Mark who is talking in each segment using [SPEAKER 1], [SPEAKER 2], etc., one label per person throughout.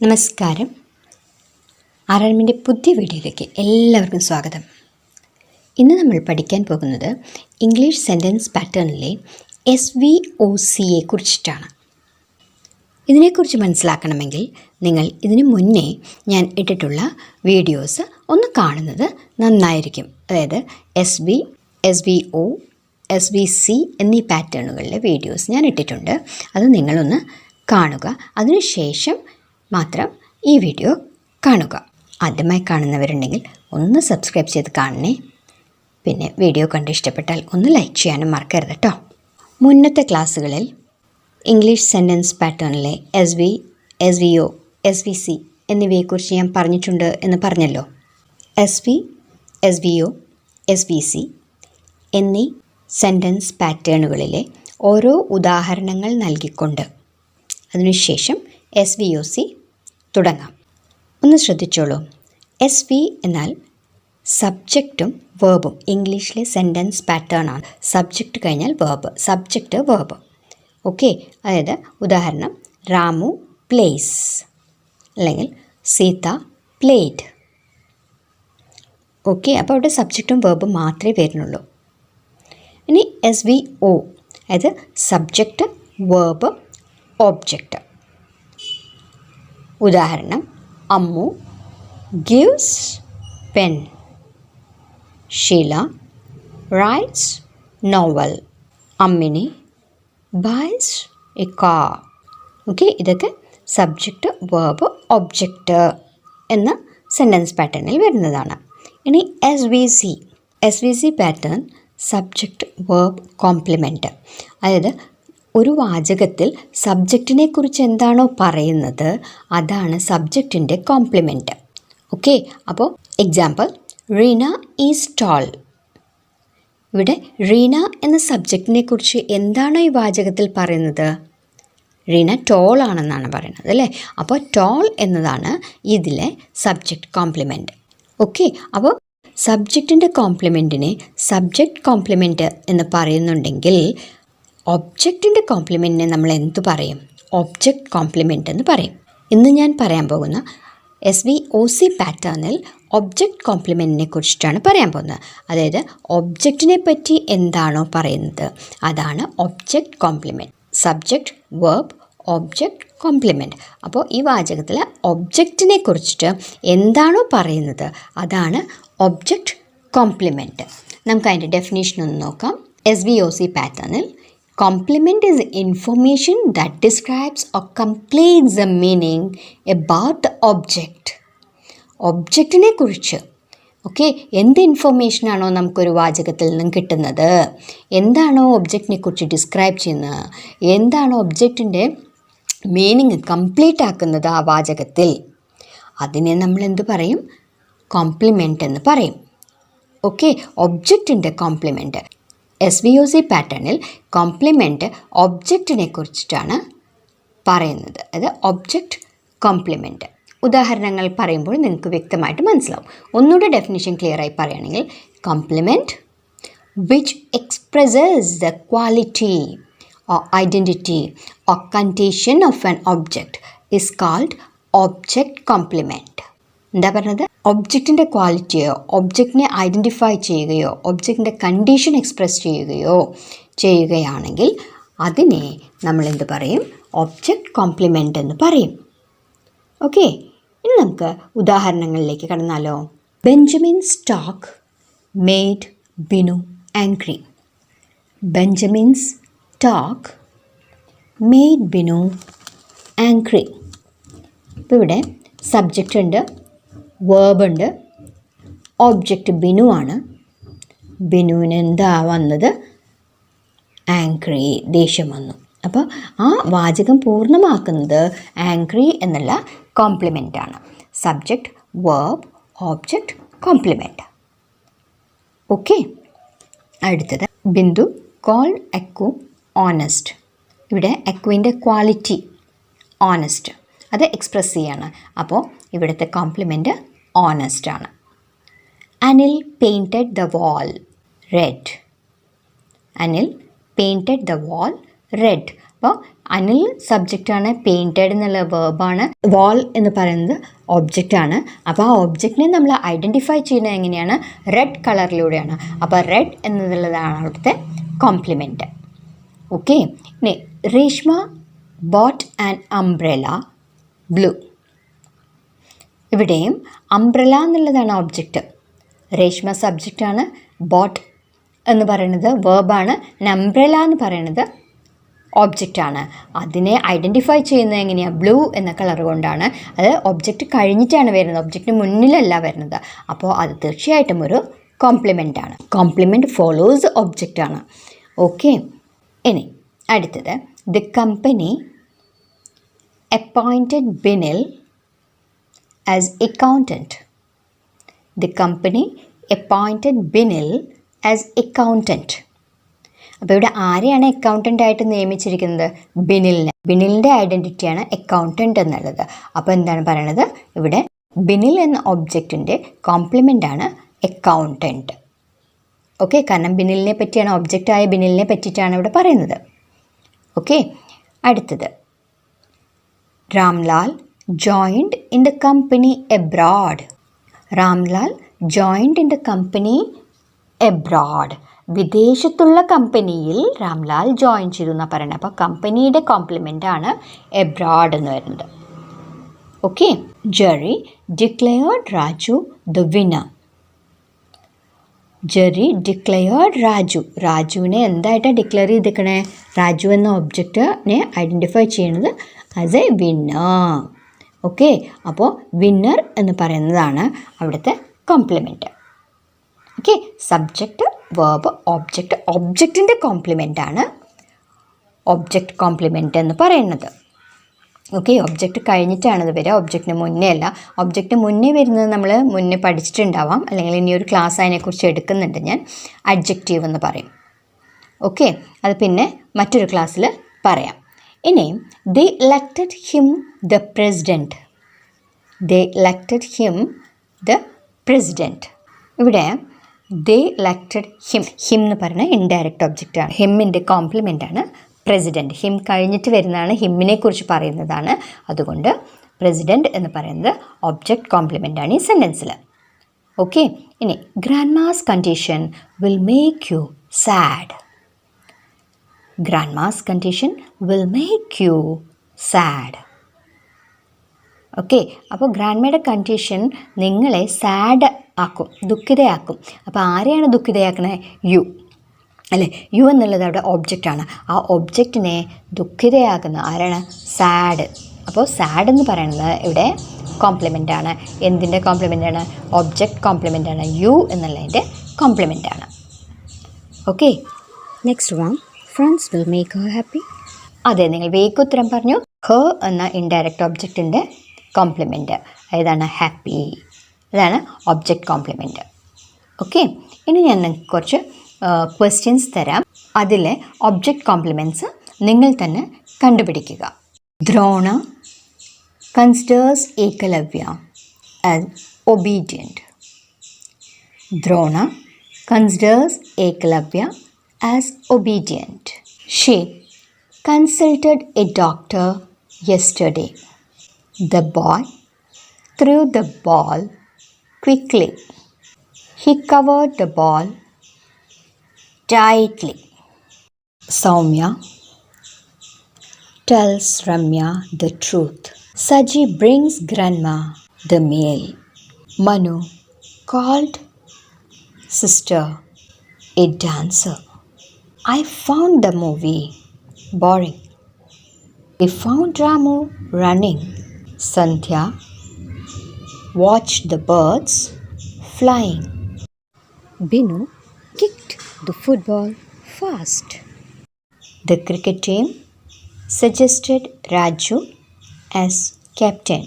[SPEAKER 1] നമസ്കാരം. ആറാമിൻ്റെ പുതിയ വീഡിയോയിലേക്ക് എല്ലാവർക്കും സ്വാഗതം. ഇന്ന് നമ്മൾ പഠിക്കാൻ പോകുന്നത് ഇംഗ്ലീഷ് സെൻറ്റൻസ് പാറ്റേണിലെ SVOCയെ കുറിച്ചിട്ടാണ്. ഇതിനെക്കുറിച്ച് മനസ്സിലാക്കണമെങ്കിൽ നിങ്ങൾ ഇതിനു മുന്നേ ഞാൻ ഇട്ടിട്ടുള്ള വീഡിയോസ് ഒന്ന് കാണുന്നത് നന്നായിരിക്കും. അതായത് SV, SVO, SVC എന്നീ പാറ്റേണുകളിലെ വീഡിയോസ് ഞാൻ ഇട്ടിട്ടുണ്ട്. അത് നിങ്ങളൊന്ന് കാണുക. അതിനുശേഷം മാത്രം ഈ വീഡിയോ കാണുക. ആദ്യമായി കാണുന്നവരുണ്ടെങ്കിൽ ഒന്ന് സബ്സ്ക്രൈബ് ചെയ്ത് കാണണേ. പിന്നെ വീഡിയോ കണ്ട് ഇഷ്ടപ്പെട്ടാൽ ഒന്ന് ലൈക്ക് ചെയ്യാനും മറക്കരുത് കേട്ടോ. മുന്നത്തെ ക്ലാസ്സുകളിൽ ഇംഗ്ലീഷ് സെൻറ്റൻസ് പാറ്റേണിലെ SV, SVO, SVC എന്നിവയെക്കുറിച്ച് ഞാൻ പറഞ്ഞിട്ടുണ്ട് എന്ന് പറഞ്ഞല്ലോ. SV, SVO, SVC എന്നീ സെൻറ്റൻസ് പാറ്റേണുകളിലെ ഓരോ ഉദാഹരണങ്ങൾ നൽകിക്കൊണ്ട് അതിനുശേഷം SVOC തുടങ്ങാം. ഒന്ന് ശ്രദ്ധിച്ചോളൂ. SV എന്നാൽ സബ്ജക്റ്റും വേർബും. ഇംഗ്ലീഷിലെ സെൻറ്റൻസ് പാറ്റേൺ ആണ്. സബ്ജക്റ്റ് കഴിഞ്ഞാൽ വേർബ്, സബ്ജക്റ്റ് വേർബ്. ഓക്കെ, അതായത് ഉദാഹരണം രാമു പ്ലേസ് അല്ലെങ്കിൽ സീത പ്ലേഡ്. ഓക്കെ, അപ്പോൾ അവിടെ സബ്ജക്റ്റും വേർബും മാത്രമേ വരുന്നുള്ളൂ. ഇനി SVO അതായത് സബ്ജക്റ്റ് വേർബ് ഓബ്ജക്റ്റ്. ഉദാഹരണം Ammu gives pen, Sheila writes novel, Ammini buys a car. Okay, ഇതൊക്കെ സബ്ജക്റ്റ് വേർബ് ഒബ്ജക്റ്റ് എന്ന സെൻറ്റൻസ് പാറ്റേണിൽ വരുന്നതാണ്. ഇനി SVC pattern subject verb complement. അതായത് ഒരു വാചകത്തിൽ സബ്ജക്റ്റിനെ കുറിച്ച് എന്താണോ പറയുന്നത് അതാണ് സബ്ജക്റ്റിൻ്റെ കോംപ്ലിമെൻറ്റ്. ഓക്കെ, അപ്പോൾ എക്സാമ്പിൾ റീന ഈസ് ടോൾ. ഇവിടെ റീന എന്ന സബ്ജക്റ്റിനെ കുറിച്ച് എന്താണോ ഈ വാചകത്തിൽ പറയുന്നത്? റീന ടോൾ ആണെന്നാണ് പറയുന്നത് അല്ലേ. അപ്പോൾ ടോൾ എന്നതാണ് ഇതിലെ സബ്ജക്റ്റ് കോംപ്ലിമെൻറ്റ്. ഓക്കെ, അപ്പോൾ സബ്ജക്റ്റിൻ്റെ കോംപ്ലിമെൻറ്റിനെ സബ്ജക്റ്റ് കോംപ്ലിമെൻറ്റ് എന്ന് പറയുന്നുണ്ടെങ്കിൽ ഒബ്ജക്റ്റിൻ്റെ കോംപ്ലിമെൻറ്റിനെ നമ്മൾ എന്തു പറയും? ഒബ്ജക്റ്റ് കോംപ്ലിമെൻറ്റ് എന്ന് പറയും. ഇന്ന് ഞാൻ പറയാൻ പോകുന്ന SVOC പാറ്റേണിൽ ഒബ്ജക്റ്റ് കോംപ്ലിമെൻറ്റിനെ കുറിച്ചിട്ടാണ് പറയാൻ പോകുന്നത്. അതായത് ഒബ്ജക്റ്റിനെ പറ്റി എന്താണോ പറയുന്നത് അതാണ് object compliment. Subject verb object compliment. അപ്പോൾ ഈ വാചകത്തിൽ ഒബ്ജക്റ്റിനെ കുറിച്ചിട്ട് എന്താണോ പറയുന്നത് അതാണ് ഒബ്ജക്റ്റ് കോംപ്ലിമെൻറ്റ്. നമുക്ക് അതിൻ്റെ ഡെഫിനേഷൻ ഒന്ന് നോക്കാം. SVOC പാറ്റേണിൽ complement is information that describes or completes the meaning about the object. ഒബ്ജക്റ്റിനെ കുറിച്ച് ഓക്കെ എന്ത് ഇൻഫർമേഷനാണോ നമുക്കൊരു വാചകത്തിൽ നിന്നും കിട്ടുന്നത്, എന്താണോ ഒബ്ജക്റ്റിനെ കുറിച്ച് ഡിസ്ക്രൈബ് ചെയ്യുന്നത്, എന്താണോ ഒബ്ജക്റ്റിൻ്റെ മീനിങ് കംപ്ലീറ്റ് ആക്കുന്നത് ആ വാചകത്തിൽ, അതിനെ നമ്മൾ എന്ത് പറയും? കോംപ്ലിമെൻ്റ് എന്ന് പറയും. ഓക്കെ, ഒബ്ജക്റ്റിൻ്റെ കോംപ്ലിമെൻ്റ്. SVOC പാറ്റേണിൽ കോംപ്ലിമെൻറ്റ് ഒബ്ജക്റ്റിനെ കുറിച്ചിട്ടാണ് പറയുന്നത്. അത് ഒബ്ജക്റ്റ് കോംപ്ലിമെൻറ്റ്. ഉദാഹരണങ്ങൾ പറയുമ്പോൾ നിങ്ങൾക്ക് വ്യക്തമായിട്ട് മനസ്സിലാവും. ഒന്നുകൂടെ ഡെഫിനിഷൻ ക്ലിയറായി പറയുകയാണെങ്കിൽ compliment which expresses the quality or identity or condition of an object is called object complement. എന്താ പറഞ്ഞത്? ഒബ്ജക്റ്റിൻ്റെ ക്വാളിറ്റിയോ ഒബ്ജക്റ്റിനെ ഐഡൻറ്റിഫൈ ചെയ്യുകയോ ഒബ്ജക്റ്റിൻ്റെ കണ്ടീഷൻ എക്സ്പ്രസ് ചെയ്യുകയാണെങ്കിൽ അതിനെ നമ്മൾ എന്ത് പറയും? ഒബ്ജക്റ്റ് കോംപ്ലിമെൻ്റ് എന്ന് പറയും. ഓക്കെ, ഇനി നമുക്ക് ഉദാഹരണങ്ങളിലേക്ക് കടന്നാലോ. Benjamin's talk made Binu angry. Benjamin's talk made Binu angry. ഇപ്പോൾ ഇവിടെ സബ്ജക്റ്റ് ഉണ്ട്, വേർബ് ഉണ്ട്, ഒബ്ജക്റ്റ് ബിനു ആണ്. ബിനുവിന് എന്താ വന്നത്? ആംഗ്രി, ദേഷ്യം വന്നു. അപ്പോൾ ആ വാചകം പൂർണ്ണമാക്കുന്നത് ആംഗ്രി എന്നുള്ള കോംപ്ലിമെൻ്റ് ആണ്. Subject verb object compliment. Okay, അടുത്തത് ബിന്ദു കോൾഡ് അക്കു ഓണസ്റ്റ്. ഇവിടെ അക്കുവിൻ്റെ ക്വാളിറ്റി ഓണസ്റ്റ് അത് എക്സ്പ്രസ് ചെയ്യാണ്. അപ്പോൾ ഇവിടുത്തെ കോംപ്ലിമെൻറ്റ് ഓണസ്റ്റ് ആണ്. Anil painted the wall red. Anil painted the wall red. അപ്പോൾ അനിൽ സബ്ജക്റ്റാണ്, പെയിൻറ്റഡ് എന്നുള്ള വേർബാണ്, വാൾ എന്ന് പറയുന്നത് ഒബ്ജക്റ്റാണ്. അപ്പോൾ ആ ഒബ്ജക്റ്റിനെ നമ്മൾ ഐഡൻറ്റിഫൈ ചെയ്യുന്നത് എങ്ങനെയാണ്? റെഡ് കളറിലൂടെയാണ്. അപ്പോൾ റെഡ് എന്നുള്ളതാണ് അവിടുത്തെ കോംപ്ലിമെൻറ്റ്. ഓക്കെ. ഇനി Reshma boat an umbrella blue. ഇവിടെയും അംബ്രല എന്നുള്ളതാണ് ഒബ്ജക്റ്റ്. രേഷ്മ സബ്ജക്റ്റാണ്, ബോട്ട് എന്ന് പറയുന്നത് വേർബാണ്, അംബ്രല എന്ന് പറയുന്നത് ഒബ്ജക്റ്റാണ്. അതിനെ ഐഡൻറ്റിഫൈ ചെയ്യുന്നത് എങ്ങനെയാണ്? ബ്ലൂ എന്ന കളർ കൊണ്ടാണ്. അത് ഒബ്ജക്റ്റ് കഴിഞ്ഞിട്ടാണ് വരുന്നത്, ഒബ്ജക്റ്റിന് മുന്നിലല്ല വരുന്നത്. അപ്പോൾ അത് തീർച്ചയായിട്ടും ഒരു കോംപ്ലിമെൻ്റ് ആണ്. കോംപ്ലിമെൻറ്റ് ഫോളോസ് ഒബ്ജക്റ്റാണ്. ഓക്കെ. ഇനി അടുത്തത്, the company appointed Binil as accountant. The company appointed Binil as accountant. അപ്പോൾ ഇവിടെ ആരെയാണ് അക്കൗണ്ടൻ്റ് ആയിട്ട് നിയമിച്ചിരിക്കുന്നത്? ബിനിലിനെ. ബിനിലിൻ്റെ ഐഡൻറ്റിറ്റിയാണ് അക്കൗണ്ടൻറ്റ് എന്നുള്ളത്. അപ്പോൾ എന്താണ് പറയണത്? ഇവിടെ ബിനിൽ എന്ന ഒബ്ജക്റ്റിൻ്റെ കോംപ്ലിമെൻ്റാണ് അക്കൗണ്ടൻറ്റ്. ഓക്കെ. കാരണം ബിനിലിനെ പറ്റിയാണ്, ഒബ്ജക്റ്റായ ബിനിലിനെ പറ്റിയിട്ടാണ് ഇവിടെ പറയുന്നത്. ഓക്കെ. അടുത്തത്, Ramlal joined in the company abroad. Ramlal joined in the company abroad. വിദേശത്തുള്ള കമ്പനിയിൽ രാംലാൽ ജോയിൻ ചെയ്തു എന്നാണ് പറയുന്നത്. അപ്പോൾ കമ്പനിയുടെ കോംപ്ലിമെൻ്റാണ് എബ്രോഡ് എന്ന് വരുന്നത്. Okay. Jerry declared Raju the winner. Jerry declared Raju. രാജുവിനെ എന്തായിട്ടാണ് ഡിക്ലെയർ ചെയ്തിരിക്കണേ? രാജു എന്ന ഒബ്ജക്റ്റിനെ ഐഡൻറ്റിഫൈ ചെയ്യുന്നത് ആസ് എ വിന്നർ. ഓക്കെ. അപ്പോൾ വിന്നർ എന്ന് പറയുന്നതാണ് അവിടുത്തെ complement. Okay. Subject, verb, object. ഒബ്ജക്റ്റിൻ്റെ കോംപ്ലിമെൻ്റാണ് ഒബ്ജക്റ്റ് കോംപ്ലിമെൻ്റ് എന്ന് പറയുന്നത്. ഓക്കെ. ഒബ്ജക്റ്റ് കഴിഞ്ഞിട്ടാണ് ഇത് വരിക, ഒബ്ജക്റ്റിന് മുന്നേ അല്ല. ഒബ്ജക്റ്റ് മുന്നേ വരുന്നത് നമ്മൾ മുന്നേ പഠിച്ചിട്ടുണ്ടാവാം, അല്ലെങ്കിൽ ഇനി ഒരു ക്ലാസ് അതിനെക്കുറിച്ച് എടുക്കുന്നുണ്ട് ഞാൻ. അഡ്ജക്റ്റീവ് എന്ന് പറയും. ഓക്കെ. അത് പിന്നെ മറ്റൊരു ക്ലാസ്സിൽ പറയാം. ഇനി they elected him the president. They elected him the president. ഇവിടെ ദേ ഇലക്റ്റഡ് ഹിം. ഹിം എന്ന് പറയുന്നത് ഇൻഡയറക്റ്റ് ഒബ്ജക്റ്റാണ്. ഹിമ്മിൻ്റെ കോംപ്ലിമെൻ്റാണ് പ്രസിഡൻറ്റ്. ഹിം കഴിഞ്ഞിട്ട് വരുന്നതാണ്, ഹിമ്മിനെ കുറിച്ച് പറയുന്നതാണ്. അതുകൊണ്ട് പ്രസിഡൻറ്റ് എന്ന് പറയുന്നത് ഒബ്ജക്റ്റ് കോംപ്ലിമെൻ്റാണ് ഈ സെൻറ്റൻസിൽ. ഓക്കെ. ഇനി grandmas condition will make you sad. Grandmas condition will make you sad. Okay. അപ്പോൾ ഗ്രാൻഡ്മയുടെ കണ്ടീഷൻ നിങ്ങളെ സാഡ് ആക്കും, ദുഃഖിതയാക്കും. അപ്പോൾ ആരെയാണ് ദുഃഖിതയാക്കണത്? യു അല്ലേ? യു എന്നുള്ളത് അവിടെ ഒബ്ജക്റ്റാണ്. ആ ഒബ്ജക്റ്റിനെ ദുഃഖിതയാക്കുന്ന ആരാണ്? സാഡ്. അപ്പോൾ സാഡ് എന്ന് പറയുന്നത് ഇവിടെ കോംപ്ലിമെൻ്റാണ്. എന്തിൻ്റെ കോംപ്ലിമെൻ്റാണ്? ഒബ്ജക്റ്റ് കോംപ്ലിമെൻ്റാണ്. യു എന്നുള്ളതിൻ്റെ കോംപ്ലിമെൻ്റാണ്. Okay. Next one, friends will make her happy. അതെ, നിങ്ങൾ വേഗം ഉത്തരം പറഞ്ഞു. ഹ എന്ന ഇൻഡയറക്റ്റ് ഒബ്ജക്റ്റിൻ്റെ കോംപ്ലിമെൻറ്റ് ഏതാണ്? ഹാപ്പി. അതാണ് ഒബ്ജക്റ്റ് കോംപ്ലിമെൻറ്റ്. ഓക്കെ. ഇനി ഞാൻ നിങ്ങൾക്ക് കുറച്ച് ക്വസ്റ്റ്യൻസ് തരാം. അതിലെ ഒബ്ജക്റ്റ് കോംപ്ലിമെൻറ്റ്സ് നിങ്ങൾ തന്നെ കണ്ടുപിടിക്കുക. Drona considers Ekalavya as obedient. Drona considers Ekalavya as obedient. She consulted a doctor yesterday. The boy threw the ball quickly. He covered the ball tightly. Soumya tells Ramya the truth. Saji brings grandma the meal. Manu called sister a dancer. I found the movie boring. We found Ramu running. Sandhya watched the birds flying. Binu kicked the football fast. The cricket team suggested Raju as captain.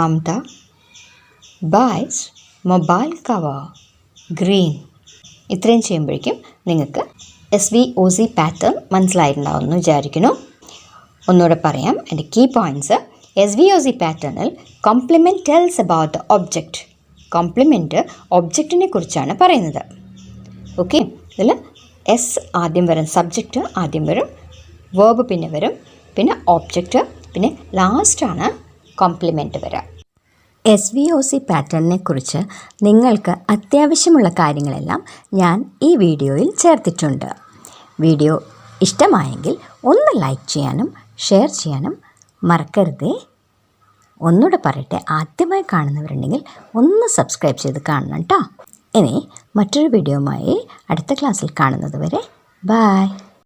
[SPEAKER 1] Mamta buys mobile cover green. ഇത്രയും ചെയ്യുമ്പോഴേക്കും നിങ്ങൾക്ക് SVOC pattern മനസ്സിലായിട്ടുണ്ടാവുമെന്ന് വിചാരിക്കുന്നു. ഒന്നുകൂടെ പറയാം എൻ്റെ key points. SVOC പാറ്റേണിൽ compliment tells about the object. Compliment ഒബ്ജക്റ്റിനെ കുറിച്ചാണ് പറയുന്നത്. ഓക്കെ. ഇതിൽ എസ് ആദ്യം വരും, സബ്ജക്റ്റ് ആദ്യം വരും, വേർബ് പിന്നെ വരും, പിന്നെ ഒബ്ജക്റ്റ്, പിന്നെ ലാസ്റ്റാണ് കോംപ്ലിമെൻറ്റ് വരിക. SVOC പാറ്റേണിനെ കുറിച്ച് നിങ്ങൾക്ക് അത്യാവശ്യമുള്ള കാര്യങ്ങളെല്ലാം ഞാൻ ഈ വീഡിയോയിൽ ചേർത്തിട്ടുണ്ട്. വീഡിയോ ഇഷ്ടമായെങ്കിൽ ഒന്ന് ലൈക്ക് ചെയ്യാനും ഷെയർ ചെയ്യാനും മറക്കരുതേ. ഒന്നുകൂടെ പറയട്ടെ, ആദ്യമായി കാണുന്നവരുണ്ടെങ്കിൽ ഒന്ന് സബ്സ്ക്രൈബ് ചെയ്ത് കാണണം കേട്ടോ. ഇനി മറ്റൊരു വീഡിയോയുമായി അടുത്ത ക്ലാസ്സിൽ കാണുന്നത് വരെ ബൈ.